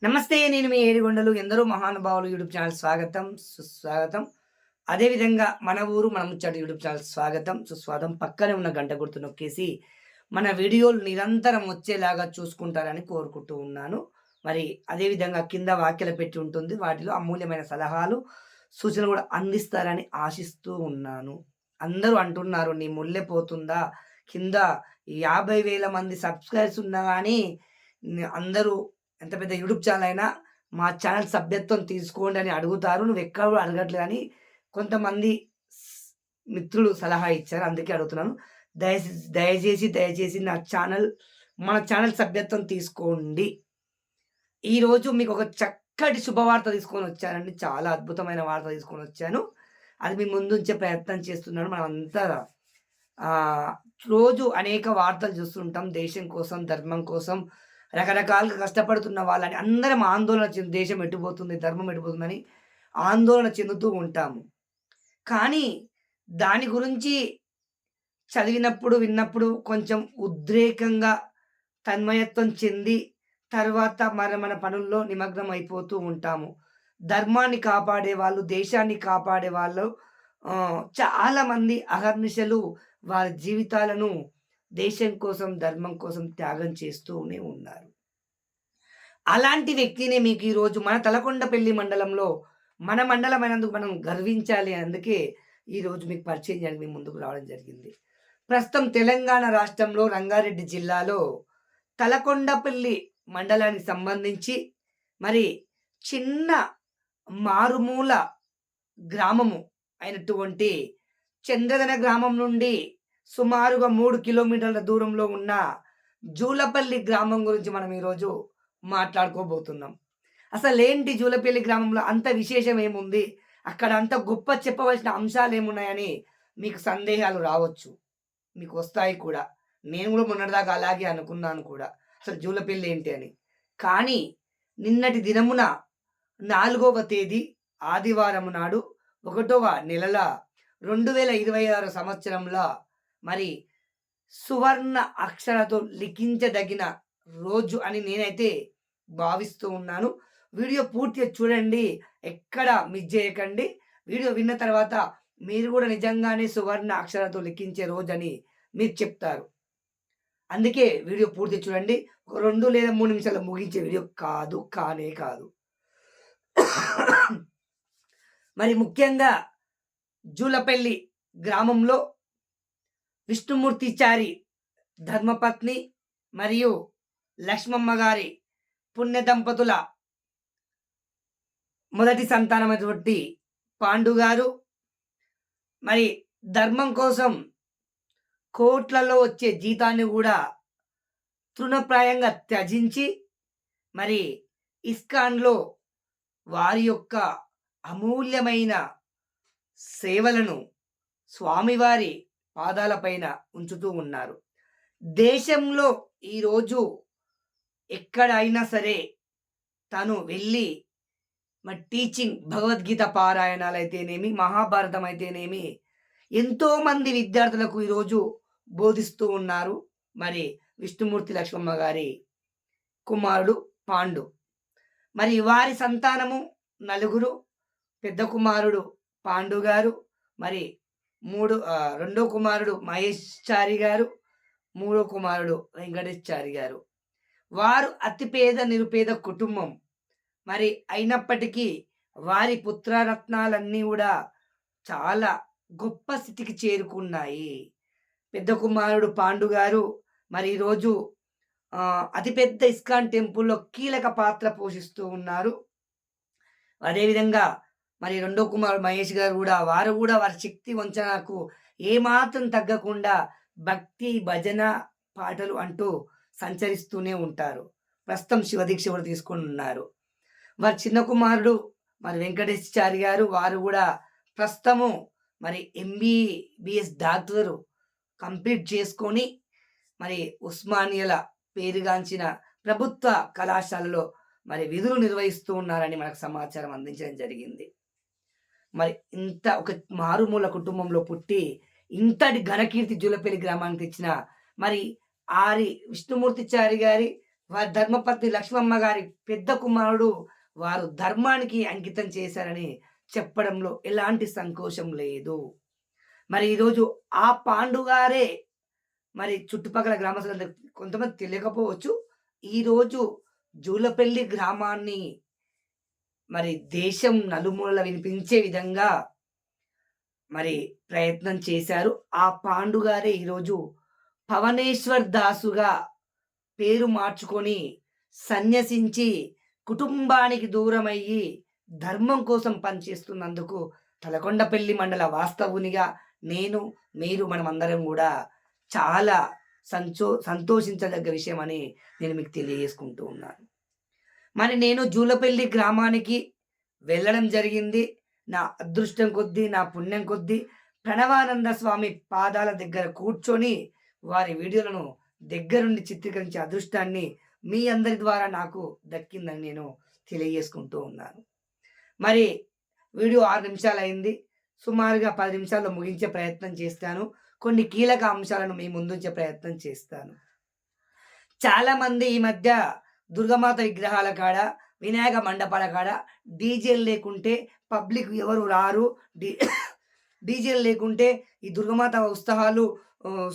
నమస్తే. నేను మీ ఏడిగొండలు. ఎందరో మహానుభావులు యూట్యూబ్ ఛానల్ స్వాగతం, సుస్వాగతం. అదేవిధంగా మన ఊరు మన ముచ్చట యూట్యూబ్ ఛానల్ స్వాగతం, సుస్వాగతం. పక్కనే ఉన్న గంట గుర్తు నొక్కేసి మన వీడియోలు నిరంతరం వచ్చేలాగా చూసుకుంటారని కోరుకుంటూ ఉన్నాను. మరి అదేవిధంగా కింద వ్యాఖ్యలు పెట్టి ఉంటుంది. వాటిలో అమూల్యమైన సలహాలు, సూచనలు కూడా అందిస్తారని ఆశిస్తూ ఉన్నాను. అందరూ అంటున్నారు, "నీ ముల్లె పోతుందా? కింద 50,000 మంది సబ్‌స్క్రైబర్స్ ఉన్నా గానీ అందరూ ఎంత పెద్ద యూట్యూబ్ ఛానల్ అయినా మా ఛానల్ సభ్యత్వం తీసుకోండి అని అడుగుతారు. నువ్వెక్కడ కూడా అడగట్లేదు" అని కొంతమంది స్ మిత్రులు సలహా ఇచ్చారు. అందుకే అడుగుతున్నాను. దయచేసి నా ఛానల్ మన ఛానల్ సభ్యత్వం తీసుకోండి. ఈరోజు మీకొక చక్కటి శుభవార్త తీసుకొనొచ్చానండి. చాలా అద్భుతమైన వార్త తీసుకొనొచ్చాను. అది మీ ముందుంచే ప్రయత్నం చేస్తున్నాను. మనమంతా ఆహ్, రోజు అనేక వార్తలు చూస్తుంటాం. దేశం కోసం, ధర్మం కోసం రకరకాలుగా కష్టపడుతున్న వాళ్ళని అందరం ఆందోళన దేశం ఎటుపోతుంది, ధర్మం ఎటుపోతుందని ఆందోళన చెందుతూ ఉంటాము. కానీ దాని గురించి చదివినప్పుడు, విన్నప్పుడు కొంచెం ఉద్రేకంగా తన్మయత్వం చెంది తర్వాత మన పనుల్లో నిమగ్నం అయిపోతూ ఉంటాము. ధర్మాన్ని కాపాడేవాళ్ళు, దేశాన్ని కాపాడేవాళ్ళు చాలామంది అహర్నిశలు వారి జీవితాలను దేశం కోసం, ధర్మం కోసం త్యాగం చేస్తూనే ఉన్నారు. అలాంటి వ్యక్తినే మీకు ఈరోజు మన తలకొండపల్లి మండలంలో మన మండలమైనందుకు మనం గర్వించాలి. అందుకే ఈరోజు మీకు పరిచయం చేయడానికి మీ ముందుకు రావడం జరిగింది. ప్రస్తుతం తెలంగాణ రాష్ట్రంలో రంగారెడ్డి జిల్లాలో తలకొండపల్లి మండలానికి సంబంధించి మరి చిన్న మారుమూల గ్రామము అయినటువంటి చంద్రదన గ్రామం నుండి సుమారుగా 3 కిలోమీటర్ల దూరంలో ఉన్న జూలపల్లి గ్రామం గురించి మనం ఈరోజు మాట్లాడుకోబోతున్నాం. అసలేంటి జూలపల్లి గ్రామంలో అంత విశేషం ఏముంది? అక్కడ అంత గొప్ప చెప్పవలసిన అంశాలేమున్నాయని మీకు సందేహాలు రావచ్చు. మీకొస్తాయి కూడా. నేను గూడా మొన్నటిదాకా అలాగే అనుకున్నాను కూడా. అసలు జూలపల్లి ఏంటి అని. కానీ నిన్నటి దినమున 4వ తేదీ ఆదివారం నాడు 1వ నెలల 2026 సంవత్సరంలో మరి సువర్ణ అక్షరాలతో లిఖించదగిన రోజు అని నేనైతే భావిస్తూ ఉన్నాను. వీడియో పూర్తిగా చూడండి. ఎక్కడ మిస్ చేయకండి. వీడియో విన్న తర్వాత మీరు కూడా నిజంగానే సువర్ణ అక్షరాలతో లిఖించే రోజని మీరు చెప్తారు. అందుకే వీడియో పూర్తిగా చూడండి. ఒక 2 లేదా 3 నిమిషాల్లో ముగించే వీడియో కాదు. కానే కాదు. మరి ముఖ్యంగా జూలపల్లి గ్రామంలో విష్ణుమూర్తిచారి ధర్మపత్ని మరియు లక్ష్మమ్మ గారి పుణ్య దంపతుల మొదటి సంతానమైనటువంటి పాండు గారు మరి ధర్మం కోసం కోట్లలో వచ్చే జీతాన్ని కూడా తృణప్రాయంగా త్యజించి మరి ఇస్కాన్‌లో వారి యొక్క అమూల్యమైన సేవలను స్వామివారి పాదాలపైన ఉంచుతూ ఉన్నారు. దేశంలో ఈరోజు ఎక్కడైనా సరే తను వెళ్ళి మరి టీచింగ్ భగవద్గీత పారాయణాలైతేనేమి, మహాభారతం అయితేనేమి ఎంతోమంది విద్యార్థులకు ఈరోజు బోధిస్తూ ఉన్నారు. మరి విష్ణుమూర్తి లక్ష్మమ్మ గారి కుమారుడు పాండు. మరి వారి సంతానము నలుగురు. పెద్ద కుమారుడు పాండు గారు, మరి రెండో కుమారుడు మహేష్ చారి గారు, మూడో కుమారుడు వెంకటేష్ చారి గారు. వారు అతి పేద నిరుపేద కుటుంబం. మరి అయినప్పటికీ వారి పుత్రరత్నాలన్నీ గూడా చాలా గొప్ప స్థితికి చేరుకున్నాయి. పెద్ద కుమారుడు పాండు గారు మరి ఈరోజు అతిపెద్ద ఇస్కాన్ టెంపుల్‌లో కీలక పాత్ర పోషిస్తూ ఉన్నారు. అదేవిధంగా మరి రెండో కుమారుడు మహేష్ గారు గూడా వారు గూడా వారి శక్తి వంచనకు ఏమాత్రం తగ్గకుండా భక్తి, భజన పాటలు అంటూ సంచరిస్తూనే ఉంటారు. ప్రస్తుతం శివదీక్ష కూడా తీసుకొనున్నారు. వారి చిన్న కుమారుడు మరి వెంకటేశాచారి గారు వారు గూడా ప్రస్తుతము మరి ఎంబీబీఎస్ డాక్టరు కంప్లీట్ చేసుకొని మరి ఉస్మానియాల పేరుగాంచిన ప్రభుత్వ కళాశాలలో మరి విధులు నిర్వహిస్తూ ఉన్నారని మనకు సమాచారం అందించడం జరిగింది. మరి ఇంత ఒక మారుమూల కుటుంబంలో పుట్టి ఇంతటి ఘనకీర్తి జూలపల్లి గ్రామానికి తెచ్చిన మరి విష్ణుమూర్తిచారి గారి వారి ధర్మపత్ని లక్ష్మమ్మ గారి పెద్ద కుమారుడు వారు ధర్మానికి అంకితం చేశారని చెప్పడంలో ఎలాంటి సంకోచం లేదు. మరి ఈరోజు ఆ పాండుగారే మరి చుట్టుపక్కల గ్రామస్తులందరికి కొంతమంది తెలియకపోవచ్చు. ఈరోజు జూలపల్లి గ్రామాన్ని మరి దేశం నలుమూలలా వినిపించే విధంగా మరి ప్రయత్నం చేశారు. ఆ పాండుగారే ఈరోజు పవనేశ్వర్ దాసుగా పేరు మార్చుకొని సన్యసించి కుటుంబానికి దూరమయ్యి ధర్మం కోసం పనిచేస్తున్నందుకు తలకొండపల్లి మండల వాస్తవునిగా నేను, మీరు మనమందరం గూడా చాలా సంతోషించదగ్గ విషయమని నేను మీకు తెలియజేసుకుంటూ ఉన్నాను. మరి నేను జూలపల్లి గ్రామానికి వెళ్ళడం జరిగింది. నా అదృష్టం కొద్దీ, నా పుణ్యం కొద్దీ ప్రణవానంద స్వామి పాదాల దగ్గర కూర్చొని వారి వీడియోలను దగ్గరుండి చిత్రీకరించే అదృష్టాన్ని మీ అందరి ద్వారా నాకు దక్కిందని నేను తెలియజేసుకుంటూ ఉన్నాను. మరి వీడియో 6 నిమిషాలయింది. సుమారుగా 10 నిమిషాల్లో ముగించే ప్రయత్నం చేస్తాను. కొన్ని కీలక అంశాలను మీ ముందుంచే ప్రయత్నం చేస్తాను. చాలామంది ఈ మధ్య దుర్గామాత విగ్రహాల కాడ, వినాయక మండపాల కాడ డీజేలు లేకుంటే పబ్లిక్ ఎవరు రారు. డీజేలు లేకుంటే ఈ దుర్గామాత ఉత్సవాలు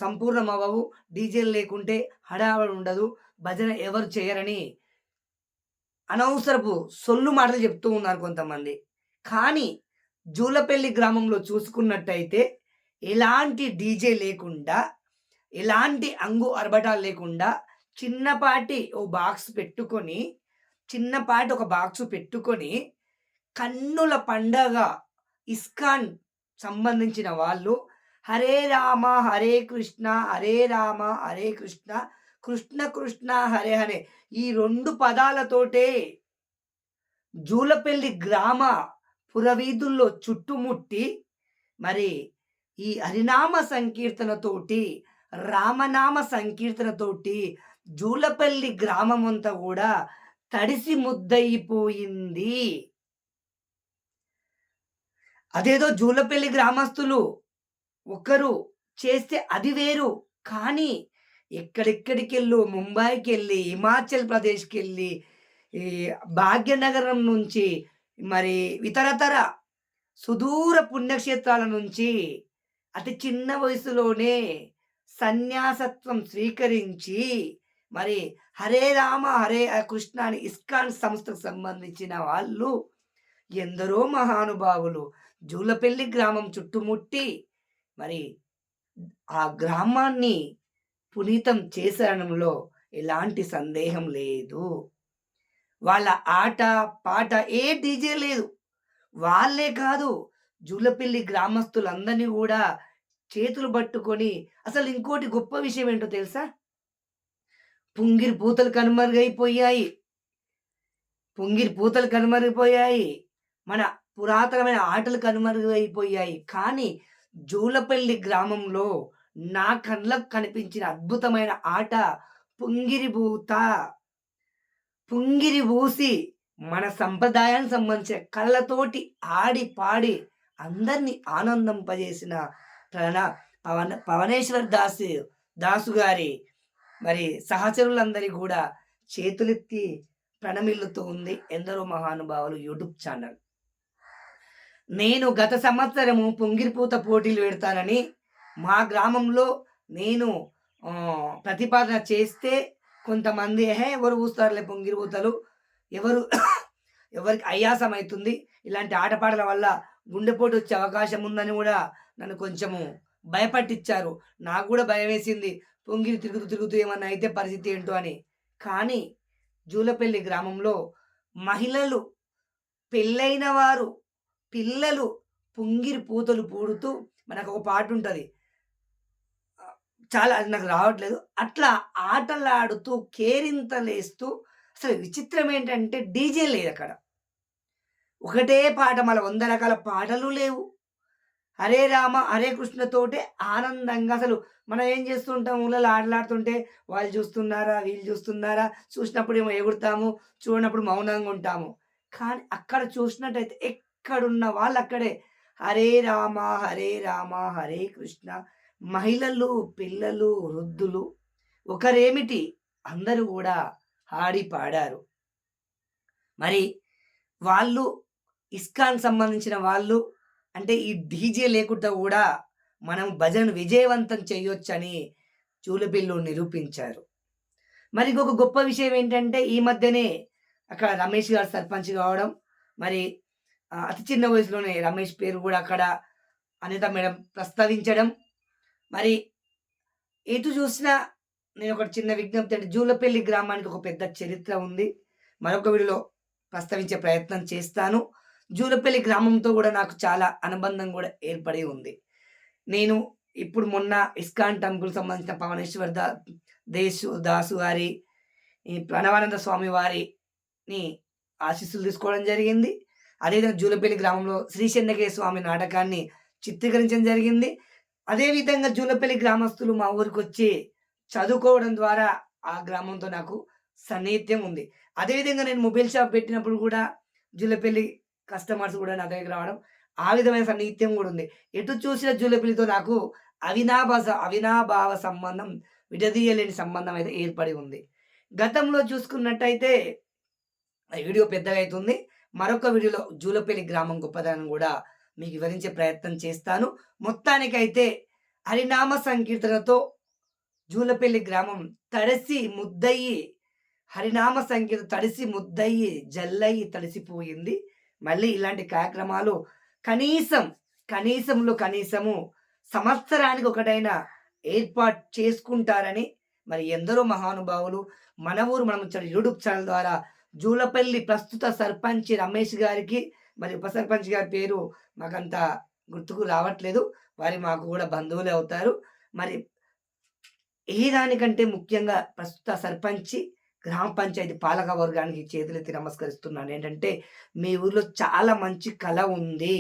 సంపూర్ణమవ్వవు. డీజేలు లేకుంటే హడావిడి ఉండదు. భజన ఎవరు చేయరని అనవసరపు సొల్లు మాటలు చెప్తూ ఉన్నారు కొంతమంది. కానీ జూలపల్లి గ్రామంలో చూసుకున్నట్టయితే ఎలాంటి డీజే లేకుండా, ఎలాంటి అంగు అరబటాలు లేకుండా చిన్నపాటి ఒక బాక్స్ పెట్టుకొని కన్నుల పండగ ఇస్కాన్ సంబంధించిన వాళ్ళు హరే రామ హరే కృష్ణ, హరే రామ హరే కృష్ణ, కృష్ణ కృష్ణ హరే హరే ఈ 2 పదాలతోటే జూలపల్లి గ్రామ పురవీధుల్లో చుట్టుముట్టి మరి ఈ హరినామ సంకీర్తనతోటి, రామనామ సంకీర్తనతోటి జూలపల్లి గ్రామమంతా గూడా తడిసి ముద్దయిపోయింది. అదేదో జూలపల్లి గ్రామస్తులు ఒకరు చేస్తే అది వేరు. కానీ ఎక్కడెక్కడికెళ్ళో ముంబైకెళ్ళి, హిమాచల్ ప్రదేశ్‌కెళ్ళి, ఈ భాగ్యనగరం నుంచి మరి ఇతరతర సుదూర పుణ్యక్షేత్రాల నుంచి అతి చిన్న వయసులోనే సన్యాసత్వం స్వీకరించి మరి హరే రామ హరే కృష్ణ అని ఇస్కాన్ సంస్థకు సంబంధించిన వాళ్ళు ఎందరో మహానుభావులు జూలపల్లి గ్రామం చుట్టుముట్టి మరి ఆ గ్రామాన్ని పునీతం చేసడంలో ఎలాంటి సందేహం లేదు. వాళ్ళ ఆట, పాట ఏ డీజే లేదు. వాళ్ళే కాదు జూలపల్లి గ్రామస్తులందరినీ గూడా చేతులు పట్టుకొని అసలు ఇంకోటి గొప్ప విషయం ఏంటో తెలుసా? పుంగిరి పూతలు కనుమరుగైపోయాయి. మన పురాతనమైన ఆటలు కనుమరుగైపోయాయి. కానీ జూలపల్లి గ్రామంలో నా కళ్ళకు కనిపించిన అద్భుతమైన ఆట పుంగిరిబూత. పుంగిరి ఊసి మన సంప్రదాయానికి సంబంధించిన కళ్ళతోటి ఆడి పాడి అందరినీ ఆనందింపజేసిన పవనేశ్వర్ దాసు గారి మరి సహచరులందరి కూడా చేతులెత్తి ప్రణమిల్లుతూ ఉంది ఎందరో మహానుభావులు యూట్యూబ్ ఛానల్. నేను గత సంవత్సరము పుంగిరిపూత పోటీలు పెడతానని మా గ్రామంలో నేను ప్రతిపాదన చేస్తే కొంతమంది ఎవరు పూస్తారులే పుంగిరిపూతలు, ఎవరికి ఆయాసం అవుతుంది, ఇలాంటి ఆటపాటల వల్ల గుండెపోటు వచ్చే అవకాశం ఉందని కూడా నన్ను కొంచెము భయపట్టించారు. నాకు కూడా భయం వేసింది, పొంగిరి తిరుగుతూ ఏమన్నా అయితే పరిస్థితి ఏంటో అని. కానీ జూలపల్లి గ్రామంలో మహిళలు, పెళ్ళైన వారు, పిల్లలు పుంగిరి పూతలు పూడుతూ మనకు ఒక పాట ఉంటుంది, చాలా అది నాకు రావట్లేదు, అట్లా ఆటలాడుతూ కేరింతలేస్తూ. అసలు విచిత్రం ఏంటంటే డీజే లేదు అక్కడ. ఒకటే పాట, మళ్ళీ 100 రకాల పాటలు లేవు. హరే రామ హరే కృష్ణతోటే ఆనందంగా అసలు మనం ఏం చేస్తూ ఉంటాం, ఊళ్ళలో ఆటలాడుతుంటే వాళ్ళు చూస్తున్నారా, వీళ్ళు చూస్తున్నారా, చూసినప్పుడు ఏమో ఎగురుతాము, చూడనప్పుడు మౌనంగా ఉంటాము. కానీ అక్కడ చూసినట్టయితే ఎక్కడున్న వాళ్ళు అక్కడే హరే రామ హరే రామ హరే కృష్ణ. మహిళలు, పిల్లలు, వృద్ధులు ఒకరేమిటి అందరూ కూడా ఆడి పాడారు. మరి వాళ్ళు ఇస్కాన్‌కి సంబంధించిన వాళ్ళు అంటే ఈ డీజే లేకుండా గూడా మనం భజనను విజయవంతం చేయొచ్చని జూలపల్లిలో నిరూపించారు. మరి ఇంకొక గొప్ప విషయం ఏంటంటే ఈ మధ్యనే అక్కడ రమేష్ గారు సర్పంచ్ కావడం, మరి అతి చిన్న వయసులోనే రమేష్ పేరు గూడా అక్కడ అనిత మేడం ప్రస్తావించడం, మరి ఎటు చూసినా నేనొకటి చిన్న విజ్ఞప్తి అంటే జూలపల్లి గ్రామానికి ఒక పెద్ద చరిత్ర ఉంది. మరొక వీడియోలో ప్రస్తావించే ప్రయత్నం చేస్తాను. జూలపల్లి గ్రామంతో గూడా నాకు చాలా అనుబంధం గూడా ఏర్పడి ఉంది. నేను ఇప్పుడు మొన్న ఇస్కాన్ టెంపుల్‌కి సంబంధించిన పవనేశ్వర్ దాసు గారి, ఈ ప్రణవానంద స్వామి వారిని ఆశీస్సులు తీసుకోవడం జరిగింది. అదేవిధంగా జూలపల్లి గ్రామంలో శ్రీ చెన్నకేశవ స్వామి నాటకాన్ని చిత్రీకరించడం జరిగింది. అదేవిధంగా జూలపల్లి గ్రామస్తులు మా ఊరికొచ్చి చదువుకోవడం ద్వారా ఆ గ్రామంతో నాకు సన్నిహిత్యం ఉంది. అదేవిధంగా నేను మొబైల్ షాప్ పెట్టినప్పుడు గూడా జూలపల్లి కస్టమర్స్ గూడా నా దగ్గరికి రావడం, ఆ విధమైన సన్నిహిత్యం గూడా ఉంది. ఎటు చూసిన జూలపల్లితో నాకు అవినాభావ సంబంధం, విడదీయలేని సంబంధం అయితే ఏర్పడి ఉంది. గతంలో చూసుకున్నట్టయితే ఈ వీడియో పెద్దగా అయితుంది. మరొక వీడియోలో జూలపల్లి గ్రామం గొప్పదనం గూడా మీకు వివరించే ప్రయత్నం చేస్తాను. మొత్తానికైతే హరినామ సంకీర్తనతో జూలపల్లి గ్రామం తడిసి ముద్దయ్యి, హరినామ సంకీర్తన తడిసి ముద్దయ్యి, జల్లయ్యి తడిసిపోయింది. మళ్ళీ ఇలాంటి కార్యక్రమాలు కనీసం, కనీసంలో కనీసము సంవత్సరానికి ఒకటైనా ఏర్పాటు చేసుకుంటారని మరి ఎందరో మహానుభావులు మన ఊరు మన ముచ్చట యూట్యూబ్ ఛానల్ ద్వారా జూలపల్లి ప్రస్తుత సర్పంచ్ రమేష్ గారికి, మరి ఉప సర్పంచ్ గారి పేరు మాకంత గుర్తుకు రావట్లేదు. వారు మాకు కూడా బంధువులే అవుతారు. మరి ఏ దానికంటే ముఖ్యంగా ప్రస్తుత సర్పంచి, గ్రామ పంచాయతీ పాలక వర్గానికి చేతులెత్తి నమస్కరిస్తున్నాను. ఏంటంటే మీ ఊర్లో చాలా మంచి కళ ఉంది.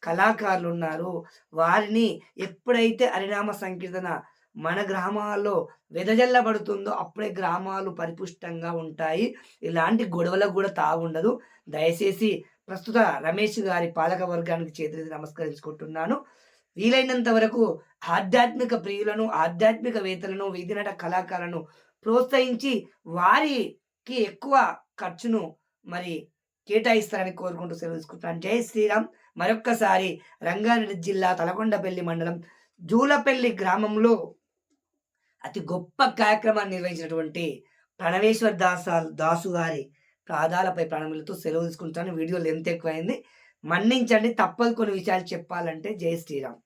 కళాకారులున్నారు. వారిని ఎప్పుడైతే హరినామ సంకీర్తన మన గ్రామాల్లో వెదజల్లబడుతుందో అప్పుడే గ్రామాలు పరిపుష్టంగా ఉంటాయి. ఇలాంటి గొడవలకు గూడా తావుండదు. దయచేసి ప్రస్తుత రమేష్ గారి పాలక వర్గానికి చేతులెత్తి నమస్కరించుకుంటున్నాను. వీలైనంత వరకు ఆధ్యాత్మిక ప్రియులను, ఆధ్యాత్మికవేత్తలను, వీధినట కళాకారులను ప్రోత్సహించి వారికి ఎక్కువ ఖర్చును మరి కేటాయిస్తారని కోరుకుంటూ సెలవు తీసుకుంటున్నాను. జై శ్రీరామ్. మరొక్కసారి రంగారెడ్డి జిల్లా తలకొండపల్లి మండలం జూలపల్లి గ్రామంలో అతి గొప్ప కార్యక్రమాన్ని నిర్వహించినటువంటి ప్రణవేశ్వర్ దాసు గారి పాదాలపై ప్రణామాలతో సెలవు తీసుకుంటాను. వీడియో లెంత్ ఎక్కువైంది. మన్నించండి. తప్పదు కొన్ని విషయాలు చెప్పాలంటే. జై శ్రీరామ్.